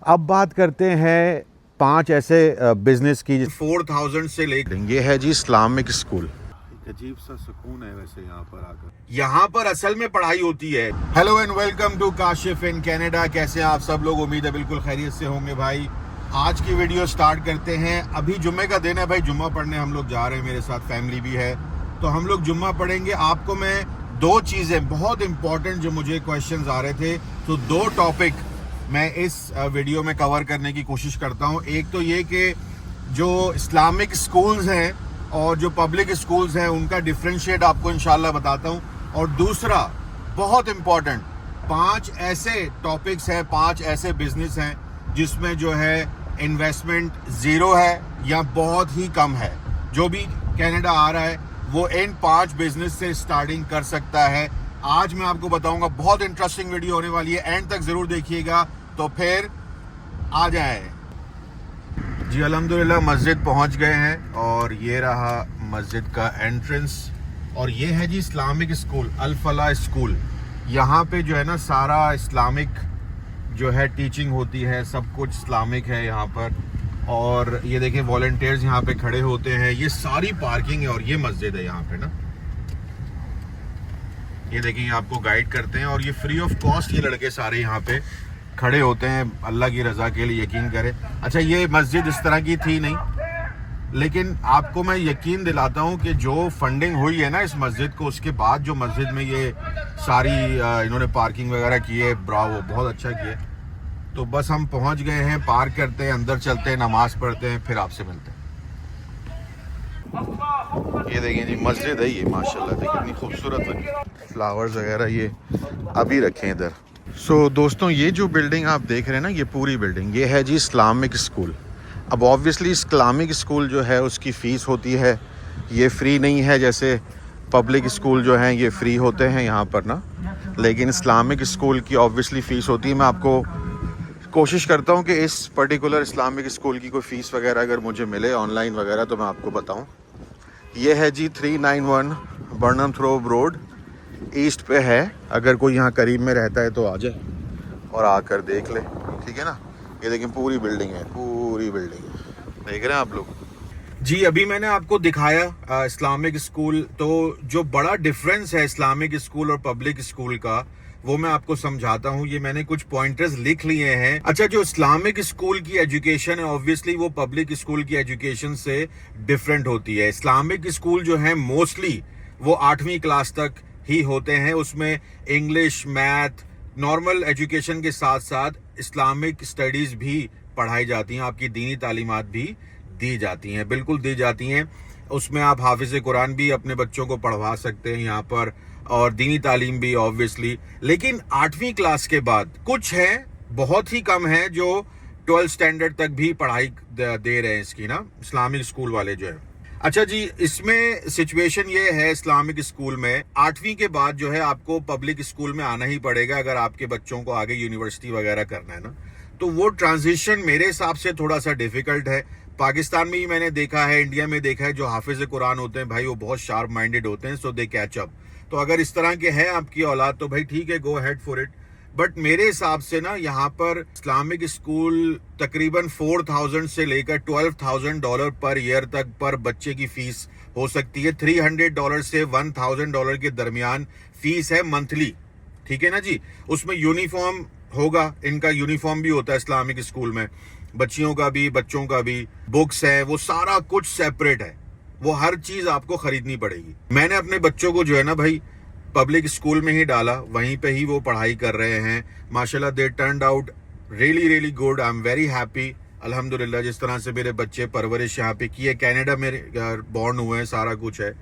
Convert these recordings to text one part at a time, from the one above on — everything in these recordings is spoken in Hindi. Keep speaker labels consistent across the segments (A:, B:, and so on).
A: अब बात करते हैं 5 ऐसे बिजनेस की 4000 से लेकर ये है जी इस्लामिक स्कूल। अजीब सा सुकून है वैसे यहाँ पर आकर। यहाँ पर असल में पढ़ाई होती है। Hello and welcome to Kashif in Canada. कैसे हैं आप सब लोग? उम्मीद है बिल्कुल खैरियत से होंगे भाई। आज की वीडियो स्टार्ट करते हैं। अभी जुम्मे का दिन है भाई, जुम्मा पढ़ने हम लोग जा रहे हैं, मेरे साथ फैमिली भी है, तो हम लोग जुम्मा पढ़ेंगे। आपको मैं 2 चीज़ें बहुत इंपॉर्टेंट जो मुझे क्वेश्चंस आ रहे थे, तो 2 टॉपिक मैं इस वीडियो में कवर करने की कोशिश करता हूँ। एक तो ये कि जो इस्लामिक स्कूल्स हैं और जो पब्लिक स्कूल्स हैं उनका डिफरेंशिएट आपको इंशाल्लाह बताता हूँ। और दूसरा बहुत इम्पॉर्टेंट 5 ऐसे टॉपिक्स हैं, 5 ऐसे बिजनेस हैं जिसमें जो है इन्वेस्टमेंट ज़ीरो है या बहुत ही कम है। जो भी कनाडा आ रहा है वो इन 5 बिजनेस से स्टार्टिंग कर सकता है। आज मैं आपको बताऊंगा, बहुत इंटरेस्टिंग वीडियो होने वाली है, एंड तक ज़रूर देखिएगा। तो फिर आ जाए जी। अल्हम्दुलिल्लाह मस्जिद पहुंच गए हैं और ये रहा मस्जिद का एंट्रेंस और ये है जी इस्लामिक स्कूल, अल फलाह स्कूल। यहाँ पे जो है ना सारा इस्लामिक जो है टीचिंग होती है, सब कुछ इस्लामिक है यहाँ पर। और ये देखें वॉलंटियर्स यहाँ पे खड़े होते हैं। ये सारी पार्किंग है और ये मस्जिद है यहाँ पे ना। ये देखें ये आपको गाइड करते हैं और ये फ्री ऑफ कॉस्ट ये लड़के सारे यहाँ पे खड़े होते हैं, अल्लाह की रज़ा के लिए, यकीन करें। अच्छा, ये मस्जिद इस तरह की थी नहीं, लेकिन आपको मैं यकीन दिलाता हूँ कि जो फंडिंग हुई है ना इस मस्जिद को, उसके बाद जो मस्जिद में ये सारी इन्होंने पार्किंग वगैरह की है, ब्रावो, बहुत अच्छा किया। तो बस हम पहुँच गए हैं, पार्क करते हैं, अंदर चलते हैं, नमाज पढ़ते हैं, फिर आपसे मिलते हैं। ये देखिए जी मस्जिद है ये, माशाल्लाह देखिए कितनी खूबसूरत लगी। फ्लावर्स वगैरह ये अभी रखे इधर। सो दोस्तों, ये जो बिल्डिंग आप देख रहे हैं ना, ये पूरी बिल्डिंग ये है जी इस्लामिक स्कूल। अब ऑब्वियसली इस्लामिक स्कूल जो है उसकी फ़ीस होती है, ये फ्री नहीं है जैसे पब्लिक स्कूल जो हैं ये फ्री होते हैं यहाँ पर ना। लेकिन इस्लामिक स्कूल की ऑब्वियसली फ़ीस होती है। मैं आपको कोशिश करता हूँ कि इस पर्टिकुलर इस्लामिक स्कूल की कोई फ़ीस वगैरह अगर मुझे मिले ऑनलाइन वगैरह तो मैं आपको बताऊँ। ये है जी 391 बर्नम थ्रोव रोड, ईस्ट पे है। अगर कोई यहाँ करीब में रहता है तो आ जाए और आकर देख ले, ठीक है ना। ये देखें पूरी बिल्डिंग है, पूरी बिल्डिंग है, देख रहे हैं आप लोग जी। अभी मैंने आपको दिखाया इस्लामिक स्कूल, तो जो बड़ा डिफरेंस है इस्लामिक स्कूल और पब्लिक स्कूल का वो मैं आपको समझाता हूँ। ये मैंने कुछ पॉइंटर्स लिख लिए हैं। अच्छा, जो इस्लामिक स्कूल की एजुकेशन है ऑब्वियसली वो पब्लिक स्कूल की एजुकेशन से डिफरेंट होती है। इस्लामिक स्कूल जो है मोस्टली वो 8वीं क्लास तक ही होते हैं। उसमें इंग्लिश, मैथ, नॉर्मल एजुकेशन के साथ साथ इस्लामिक स्टडीज़ भी पढ़ाई जाती हैं, आपकी दीनी तालीमात भी दी जाती हैं, बिल्कुल दी जाती हैं। उसमें आप हाफिज़ कुरान भी अपने बच्चों को पढ़वा सकते हैं यहाँ पर, और दीनी तालीम भी ऑब्वियसली। लेकिन 8वीं क्लास के बाद कुछ है, बहुत ही कम है, जो 12th स्टैंडर्ड तक भी पढ़ाई दे रहे हैं इसकी ना, इस्लामिक स्कूल वाले जो है। अच्छा जी, इसमें सिचुएशन ये है इस्लामिक स्कूल में 8वीं के बाद जो है आपको पब्लिक स्कूल में आना ही पड़ेगा अगर आपके बच्चों को आगे यूनिवर्सिटी वगैरह करना है ना। तो वो ट्रांजिशन मेरे हिसाब से थोड़ा सा डिफिकल्ट है। पाकिस्तान में ही मैंने देखा है, इंडिया में देखा है, जो हाफिज कुरान होते हैं भाई वो बहुत शार्प माइंडेड होते हैं, सो दे कैच अप। तो अगर इस तरह के हैं आपकी औलाद तो भाई ठीक है, गो हेड फॉर इट। बट मेरे हिसाब से ना यहाँ पर इस्लामिक स्कूल तकरीबन 4000 से लेकर $12,000 पर ईयर तक पर बच्चे की फीस हो सकती है। $300 से $1000 के दरमियान फीस है मंथली, ठीक है ना जी। उसमें यूनिफॉर्म होगा, इनका यूनिफॉर्म भी होता है इस्लामिक स्कूल में, बच्चियों का भी बच्चों का भी, बुक्स है, वो सारा कुछ सेपरेट है, वो हर चीज आपको खरीदनी पड़ेगी। मैंने अपने बच्चों को जो है ना भाई पब्लिक स्कूल में ही डाला, वहीं पे ही वो पढ़ाई कर रहे हैं। माशाल्लाह दे turned out really really good. I am very happy अल्हम्दुलिल्लाह, जिस तरह से मेरे बच्चे परवरिश यहाँ पे की है। कनाडा में बॉर्न हुए हैं, सारा कुछ है।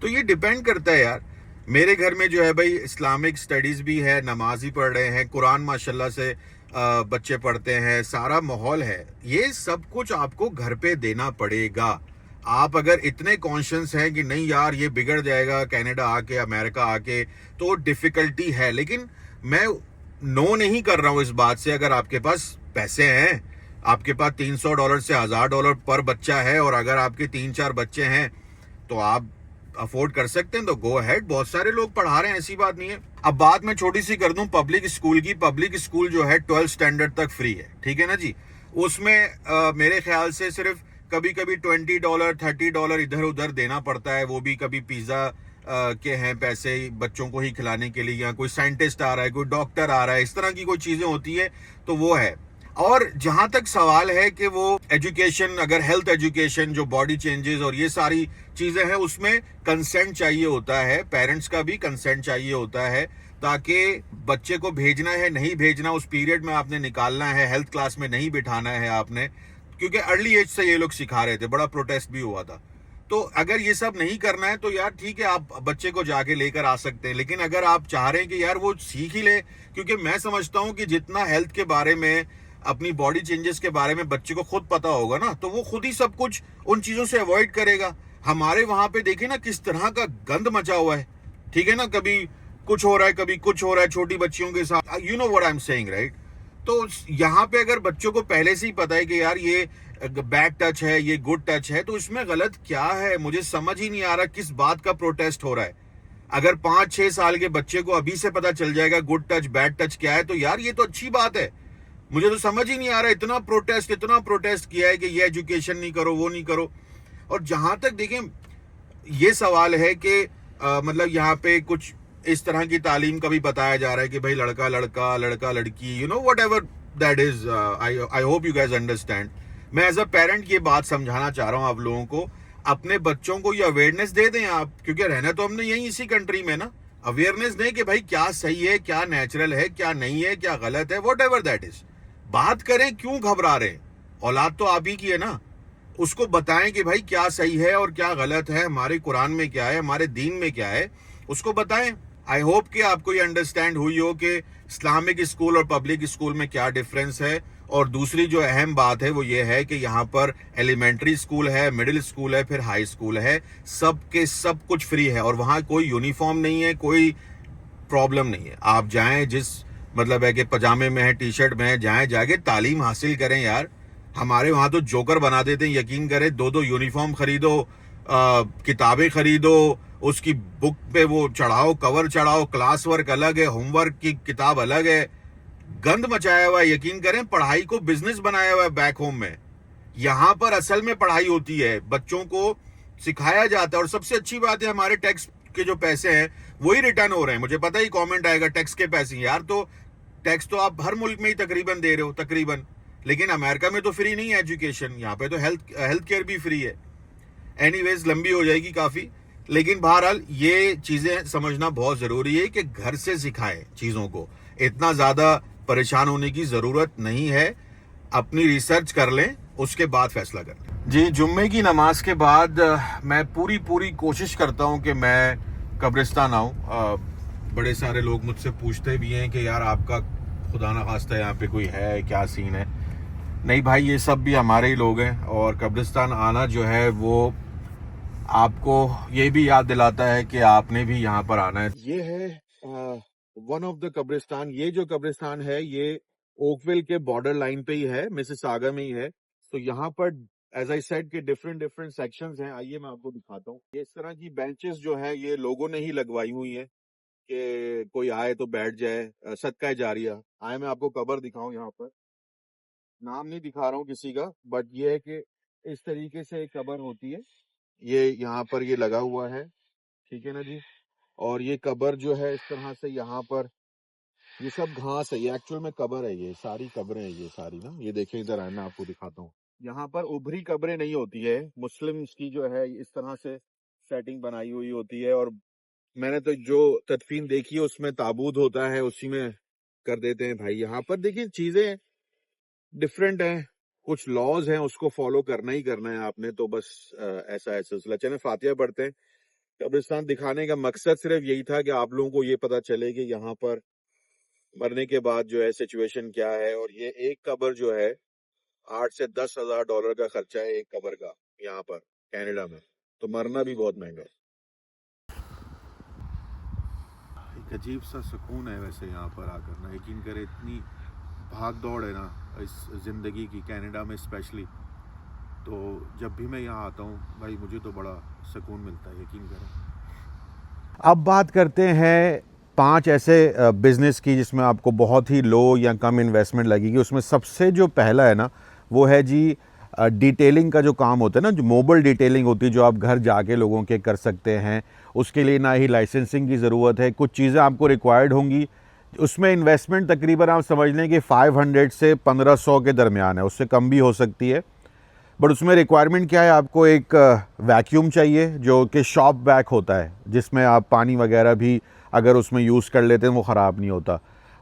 A: तो ये डिपेंड करता है यार। मेरे घर में जो है भाई इस्लामिक स्टडीज भी है, नमाज ही पढ़ रहे हैं, कुरान माशाल्लाह से बच्चे पढ़ते हैं, सारा माहौल है। ये सब कुछ आपको घर पे देना पड़ेगा। आप अगर इतने कॉन्शियस हैं कि नहीं यार ये बिगड़ जाएगा कनाडा आके, अमेरिका आके, तो डिफिकल्टी है। लेकिन मैं नो नहीं कर रहा हूँ इस बात से। अगर आपके पास पैसे हैं, आपके पास $300 से $1000 पर बच्चा है, और अगर आपके 3-4 बच्चे हैं तो आप अफोर्ड कर सकते हैं तो गो अहेड, बहुत सारे लोग पढ़ा रहे हैं, ऐसी बात नहीं है। अब बात मैं छोटी सी कर दूं पब्लिक स्कूल की। पब्लिक स्कूल जो है 12th स्टैंडर्ड तक फ्री है, ठीक है ना जी। उसमें मेरे ख्याल से सिर्फ कभी कभी $20 $30 इधर उधर देना पड़ता है, वो भी कभी पिज्जा के हैं पैसे बच्चों को ही खिलाने के लिए, या कोई साइंटिस्ट आ रहा है, कोई डॉक्टर आ रहा है, इस तरह की कोई चीजें होती है तो वो है। और जहां तक सवाल है कि वो एजुकेशन, अगर हेल्थ एजुकेशन जो बॉडी चेंजेस और ये सारी चीजें हैं, उसमें कंसेंट चाहिए होता है, पेरेंट्स का भी कंसेंट चाहिए होता है, ताकि बच्चे को भेजना है नहीं भेजना, उस पीरियड में आपने निकालना है, हेल्थ क्लास में नहीं बिठाना है आपने, क्योंकि अर्ली एज से ये लोग सिखा रहे थे, बड़ा प्रोटेस्ट भी हुआ था। तो अगर ये सब नहीं करना है तो यार ठीक है, आप बच्चे को जाके लेकर आ सकते हैं, लेकिन अगर आप चाह रहे हैं कि यार वो सीख ही ले, क्योंकि मैं समझता हूं कि जितना हेल्थ के बारे में, अपनी बॉडी चेंजेस के बारे में बच्चे को खुद पता होगा ना, तो वो खुद ही सब कुछ उन चीजों से अवॉइड करेगा। हमारे वहां पे देखिए ना किस तरह का गंद मचा हुआ है, ठीक है ना, कभी कुछ हो रहा है, कभी कुछ हो रहा है छोटी बच्चियों के साथ, you know what I am saying, right. तो यहाँ पे अगर बच्चों को पहले से ही पता है कि यार ये बैड टच है, ये गुड टच है, तो इसमें गलत क्या है? मुझे समझ ही नहीं आ रहा किस बात का प्रोटेस्ट हो रहा है। अगर 5-6 साल के बच्चे को अभी से पता चल जाएगा गुड टच बैड टच क्या है, तो यार ये तो अच्छी बात है। मुझे तो समझ ही नहीं आ रहा, इतना प्रोटेस्ट किया है कि ये एजुकेशन नहीं करो, वो नहीं करो। और जहां तक देखें ये सवाल है कि मतलब यहाँ पे कुछ इस तरह की तालीम का भी बताया जा रहा है कि भाई लड़का लड़का, लड़का लड़की, you know what ever that is, I hope you gas understand. मैं एज अ पेरेंट ये बात समझाना चाह रहा हूं आप लोगों को, अपने बच्चों को ये अवेयरनेस दे दें आप, क्योंकि रहना तो हमने यही इसी कंट्री में ना। अवेयरनेस दें कि भाई क्या सही है, क्या नेचुरल है, क्या नहीं है, क्या गलत है, वट एवर दैट इज। बात करें, क्यों घबरा रहे हैं? औलाद तो आप ही की है ना, उसको बताएं कि भाई क्या सही है और क्या गलत है, हमारे कुरान में क्या है, हमारे दीन में क्या है, उसको बताएं। आई होप कि आपको ये अंडरस्टैंड हुई हो कि इस्लामिक स्कूल और पब्लिक स्कूल में क्या डिफरेंस है। और दूसरी जो अहम बात है वो ये है कि यहाँ पर एलिमेंट्री स्कूल है, मिडिल स्कूल है, फिर हाई स्कूल है, सब के सब कुछ फ्री है, और वहाँ कोई यूनिफॉर्म नहीं है, कोई प्रॉब्लम नहीं है। आप जाएं, जिस मतलब है कि पजामे में है, टी शर्ट में है, जाएं, जाके तालीम हासिल करें यार। हमारे वहां तो जोकर बना देते हैं, यकीन करें, 2-2 यूनिफॉर्म खरीदो, किताबें खरीदो, उसकी बुक पे वो चढ़ाओ, कवर चढ़ाओ, क्लास वर्क अलग है, होमवर्क की किताब अलग है, गंद मचाया हुआ है। यकीन करें, पढ़ाई को बिजनेस बनाया हुआ है बैक होम में। यहां पर असल में पढ़ाई होती है, बच्चों को सिखाया जाता है, और सबसे अच्छी बात है हमारे टैक्स के जो पैसे हैं वही रिटर्न हो रहे हैं। मुझे पता ही कमेंट आएगा टैक्स के पैसे, यार तो टैक्स तो आप हर मुल्क में ही तकरीबन दे रहे हो, तकरीबन, लेकिन अमेरिका में तो फ्री नहीं है एजुकेशन, यहाँ पे तो हेल्थ केयर भी फ्री है। एनीवेज, लंबी हो जाएगी काफी, लेकिन बहरहाल ये चीजें समझना बहुत जरूरी है कि घर से सिखाएं चीजों को, इतना ज्यादा परेशान होने की जरूरत नहीं है। अपनी रिसर्च कर लें, उसके बाद फैसला कर लें। जी, जुम्मे की नमाज के बाद मैं पूरी कोशिश करता हूं कि मैं कब्रिस्तान आऊं। बड़े सारे लोग मुझसे पूछते भी हैं कि यार आपका खुदा ना खास्ता यहाँ पे कोई है, क्या सीन है? नहीं भाई, ये सब भी हमारे ही लोग हैं, और कब्रिस्तान आना जो है वो आपको ये भी याद दिलाता है कि आपने भी यहाँ पर आना है। ये है वन ऑफ द कब्रिस्तान। ये जो कब्रिस्तान है ये ओकविल के बॉर्डर लाइन पे ही है, मिसिसागा में ही है। तो यहाँ पर एज आई सेड के डिफरेंट सेक्शंस हैं। आइए मैं आपको दिखाता हूँ। ये इस तरह की बेंचेस जो है ये लोगों ने ही लगवाई हुई है कि कोई आए तो बैठ जाए, सदका जारिया। आए मैं आपको कब्र दिखाऊं, यहाँ पर नाम नहीं दिखा रहा हूँ किसी का, बट ये है कि इस तरीके से एक कब्र होती है। ये यहाँ पर ये लगा हुआ है, ठीक है ना जी। और ये कब्र जो है इस तरह से, यहाँ पर ये सब घास है, ये एक्चुअल में कब्र है, ये सारी कब्रें हैं, ये सारी ना, ये देखिए इधर आए मैं आपको दिखाता हूँ। यहाँ पर उभरी कब्रें नहीं होती है, मुस्लिम्स की जो है इस तरह से सेटिंग बनाई हुई होती है। और मैंने तो जो तदफीन देखी है उसमें ताबूत होता है, उसी में कर देते हैं भाई। यहाँ पर देखिए चीजें डिफरेंट हैं, कुछ लॉज हैं, उसको फॉलो करना ही करना है आपने, तो बस ऐसा है सिलसिला। चलें फातिहा पढ़ते हैं। कब्रिस्तान दिखाने का मकसद सिर्फ यही था कि आप लोगों को ये पता चले कि यहाँ पर मरने के बाद जो है सिचुएशन क्या है। और ये एक कब्र जो है 8 से 10 हजार डॉलर का खर्चा है एक कब्र का, यहाँ पर कनाडा में, तो मरना भी बहुत महंगा है। एक अजीब सा सुकून है वैसे यहाँ पर आकर ना, यकीन करे, इतनी भाग दौड़ है ना इस जिंदगी की, कनाडा में स्पेशली। तो जब भी मैं यहाँ आता हूँ भाई मुझे तो बड़ा सुकून मिलता है, यकीन करें। अब बात करते हैं 5 ऐसे बिज़नेस की जिसमें आपको बहुत ही लो या कम इन्वेस्टमेंट लगेगी। उसमें सबसे जो पहला है ना वो है जी डिटेलिंग का जो काम होता है ना, जो मोबाइल डिटेलिंग होती है, जो आप घर जाके लोगों के कर सकते हैं। उसके लिए ना ही लाइसेंसिंग की ज़रूरत है, कुछ चीज़ें आपको रिक्वायर्ड होंगी। उसमें इन्वेस्टमेंट तकरीबन आप समझ लें कि 500 से 1500 के दरमियान है, उससे कम भी हो सकती है। बट उसमें रिक्वायरमेंट क्या है, आपको एक वैक्यूम चाहिए जो कि शॉप वैक होता है, जिसमें आप पानी वगैरह भी अगर उसमें यूज़ कर लेते हैं वो ख़राब नहीं होता।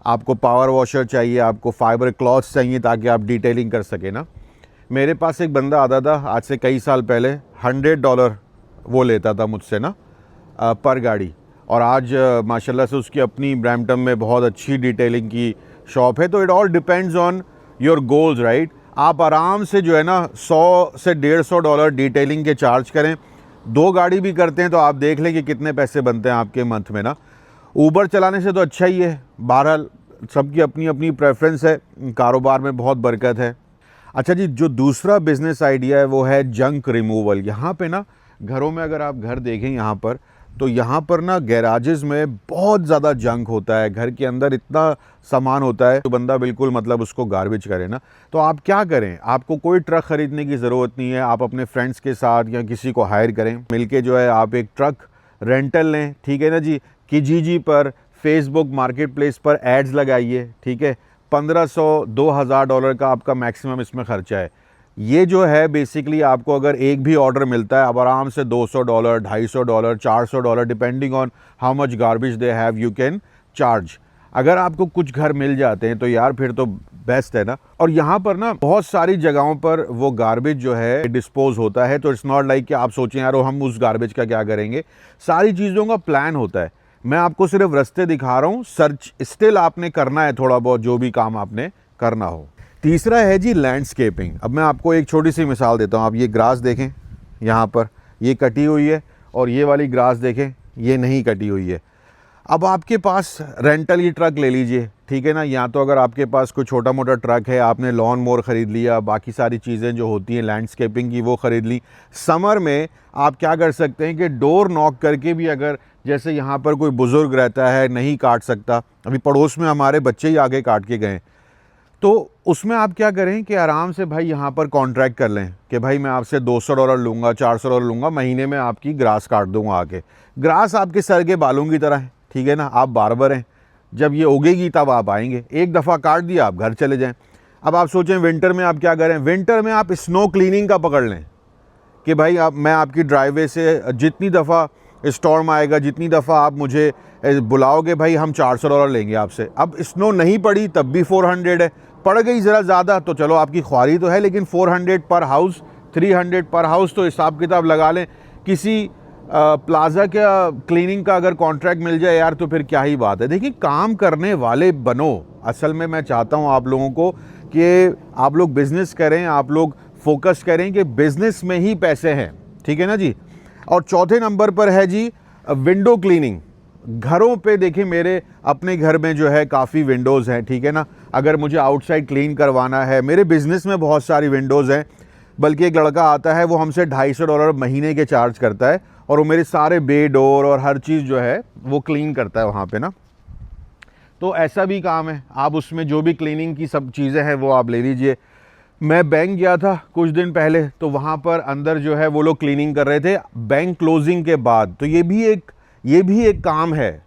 A: आपको पावर वॉशर चाहिए, आपको फाइबर क्लॉथ्स चाहिए ताकि आप डिटेलिंग कर सकें ना। मेरे पास एक बंदा आता था आज से कई साल पहले, $100 वो लेता था मुझसे ना पर गाड़ी, और आज माशाल्लाह से उसकी अपनी ब्रैम्पटन में बहुत अच्छी डिटेलिंग की शॉप है। तो it all depends on your goals, right. आप आराम से जो है ना $100 से $150 डिटेलिंग के चार्ज करें। 2 गाड़ी भी करते हैं तो आप देख लें कि कितने पैसे बनते हैं आपके मंथ में ना। ऊबर चलाने से तो अच्छा ही है, बहरहाल सबकी अपनी अपनी प्रेफरेंस है, कारोबार में बहुत बरकत है। अच्छा जी, जो दूसरा बिज़नेस आइडिया है वो है जंक रिमूवल। यहाँ पे ना घरों में अगर आप घर देखें यहाँ पर, तो यहाँ पर ना गैराजेस में बहुत ज़्यादा जंक होता है। घर के अंदर इतना सामान होता है तो बंदा बिल्कुल मतलब उसको गार्बेज करे ना। तो आप क्या करें, आपको कोई ट्रक ख़रीदने की ज़रूरत नहीं है, आप अपने फ्रेंड्स के साथ या किसी को हायर करें, मिलके जो है आप एक ट्रक रेंटल लें, ठीक है ना जी। किजीजी पर, फेसबुक मार्केट प्लेस पर एड्स लगाइए, ठीक है। $1500-2000 का आपका मैक्सिमम इसमें ख़र्चा है। ये जो है बेसिकली आपको अगर एक भी ऑर्डर मिलता है, आप आराम से $200, $250, $400 depending on how much garbage they have you can charge. अगर आपको कुछ घर मिल जाते हैं तो यार फिर तो बेस्ट है ना। और यहाँ पर ना बहुत सारी जगहों पर वो गार्बेज जो है डिस्पोज होता है, तो इट्स नॉट लाइक कि आप सोचें यार हम उस गार्बेज का क्या करेंगे। सारी चीज़ों का प्लान होता है। मैं आपको सिर्फ रास्ते दिखा रहा हूँ, सर्च स्टिल आपने करना है थोड़ा बहुत जो भी काम आपने करना हो। तीसरा है जी लैंडस्केपिंग। अब मैं आपको एक छोटी सी मिसाल देता हूँ। आप ये ग्रास देखें, यहाँ पर ये कटी हुई है, और ये वाली ग्रास देखें ये नहीं कटी हुई है। अब आपके पास रेंटल ही ट्रक ले लीजिए, ठीक है ना। या तो अगर आपके पास कोई छोटा मोटा ट्रक है, आपने लॉन मोवर ख़रीद लिया, बाकी सारी चीज़ें जो होती हैं लैंडस्केपिंग की वो ख़रीद ली। समर में आप क्या कर सकते हैं कि डोर नॉक करके भी, अगर जैसे यहाँ पर कोई बुज़ुर्ग रहता है नहीं काट सकता, अभी पड़ोस में हमारे बच्चे ही आगे काट के गए, तो उसमें आप क्या करें कि आराम से भाई यहाँ पर कॉन्ट्रैक्ट कर लें कि भाई मैं आपसे $200 लूँगा, $400 लूँगा, महीने में आपकी ग्रास काट दूँगा आके। ग्रास आपके सर के बालों की तरह है, ठीक है ना। आप बार्बर हैं, जब ये उगेगी तब आप आएंगे, एक दफ़ा काट दिया आप घर चले जाएं। अब आप सोचें विंटर में आप क्या करें, विंटर में आप स्नो क्लीनिंग का पकड़ लें कि भाई मैं आपकी ड्राइवे से जितनी दफ़ा स्टॉर्म आएगा, जितनी दफ़ा आप मुझे बुलाओगे भाई हम $400 लेंगे आपसे। अब स्नो नहीं पड़ी तब भी 400 है, पड़ गई ज़रा ज़्यादा तो चलो आपकी ख्वारी तो है, लेकिन 400 पर हाउस, 300 पर हाउस, तो हिसाब किताब लगा लें। किसी प्लाजा का क्लीनिंग का अगर कॉन्ट्रैक्ट मिल जाए यार तो फिर क्या ही बात है। देखिए काम करने वाले बनो। असल में मैं चाहता हूँ आप लोगों को कि आप लोग बिज़नेस करें, आप लोग फोकस करें कि बिज़नेस में ही पैसे हैं, ठीक है ना जी। और चौथे नंबर पर है जी विंडो क्लीनिंग। घरों पे देखिए मेरे अपने घर में जो है काफ़ी विंडोज़ हैं, ठीक है ना। अगर मुझे आउटसाइड क्लीन करवाना है, मेरे बिज़नेस में बहुत सारी विंडोज़ हैं, बल्कि एक लड़का आता है वो हमसे $250 महीने के चार्ज करता है, और वो मेरे सारे बे डोर और हर चीज़ जो है वो क्लीन करता है वहाँ पे ना। तो ऐसा भी काम है, आप उसमें जो भी क्लीनिंग की सब चीज़ें हैं वो आप ले लीजिए। मैं बैंक गया था कुछ दिन पहले, तो वहाँ पर अंदर जो है वो लोग क्लीनिंग कर रहे थे बैंक क्लोजिंग के बाद। तो ये भी एक काम है।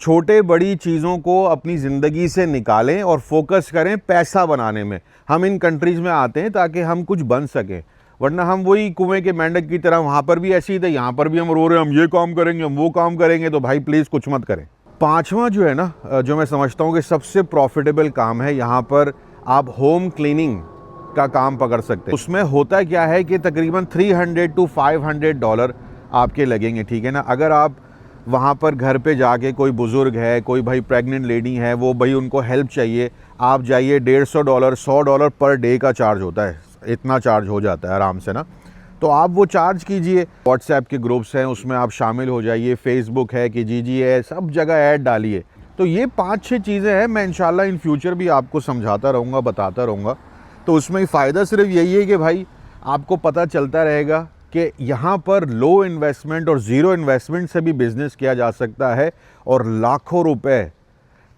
A: छोटे बड़ी चीज़ों को अपनी ज़िंदगी से निकालें और फोकस करें पैसा बनाने में। हम इन कंट्रीज़ में आते हैं ताकि हम कुछ बन सकें, वरना हम वही कुएं के मेंढक की तरह, वहाँ पर भी ऐसे ही थे, यहाँ पर भी हम रो रहे हैं हम ये काम करेंगे हम वो काम करेंगे। तो भाई प्लीज़ कुछ मत करें। पांचवा जो है ना, जो मैं समझता हूँ कि सबसे प्रॉफिटेबल काम है, यहाँ पर आप होम क्लीनिंग का काम पकड़ सकते हैं। उसमें होता क्या है कि तकरीबन $300 to $500 आपके लगेंगे, ठीक है ना। अगर आप वहाँ पर घर पे जाके, कोई बुज़ुर्ग है, कोई भाई प्रेग्नेंट लेडी है, वो भाई उनको हेल्प चाहिए, आप जाइए, $150 $100 पर डे का चार्ज होता है, इतना चार्ज हो जाता है आराम से ना। तो आप वो चार्ज कीजिए। व्हाट्सएप के ग्रुप्स हैं उसमें आप शामिल हो जाइए, फेसबुक है, किजीजी है, सब जगह ऐड डालिए। तो ये 5-6 चीज़ें हैं, मैं इंशाल्लाह इन फ्यूचर भी आपको समझाता रहूँगा, बताता रहूँगा। तो उसमें फ़ायदा सिर्फ यही है कि भाई आपको पता चलता रहेगा कि यहाँ पर लो इन्वेस्टमेंट और ज़ीरो इन्वेस्टमेंट से भी बिज़नेस किया जा सकता है और लाखों रुपए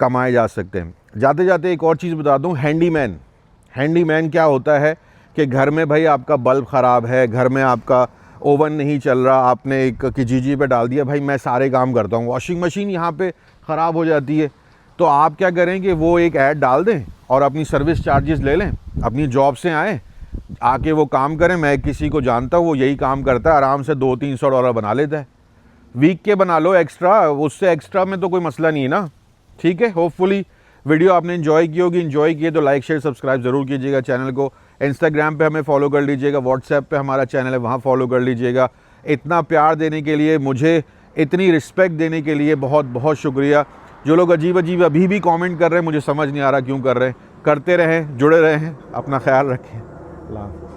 A: कमाए जा सकते हैं। जाते जाते एक और चीज़ बता दूँ, हैंडीमैन क्या होता है कि घर में भाई आपका बल्ब ख़राब है, घर में आपका ओवन नहीं चल रहा, आपने एक kijiji पे डाल दिया, भाई मैं सारे काम करता हूँ, वॉशिंग मशीन यहाँ पे ख़राब हो जाती है, तो आप क्या करें कि वो एक ऐड डाल दें और अपनी सर्विस चार्जेस ले लें, अपनी जॉब से आएँ, आके वो काम करें। मैं किसी को जानता हूँ वो यही काम करता है, आराम से $200-300 बना लेता है। वीक के बना लो एक्स्ट्रा, उससे एक्स्ट्रा में तो कोई मसला नहीं है ना, ठीक है। होपफुली वीडियो आपने एंजॉय की होगी, एंजॉय किए तो लाइक शेयर सब्सक्राइब ज़रूर कीजिएगा चैनल को। इंस्टाग्राम पे हमें फॉलो कर लीजिएगा, व्हाट्सएप पे हमारा चैनल है वहाँ फॉलो कर लीजिएगा। इतना प्यार देने के लिए, मुझे इतनी रिस्पेक्ट देने के लिए बहुत बहुत शुक्रिया। जो लोग अजीब अजीब अभी भी कमेंट कर रहे हैं, मुझे समझ नहीं आ रहा क्यों कर रहे हैं, करते रहें, जुड़े रहें, अपना ख्याल रखें। अल्लाह।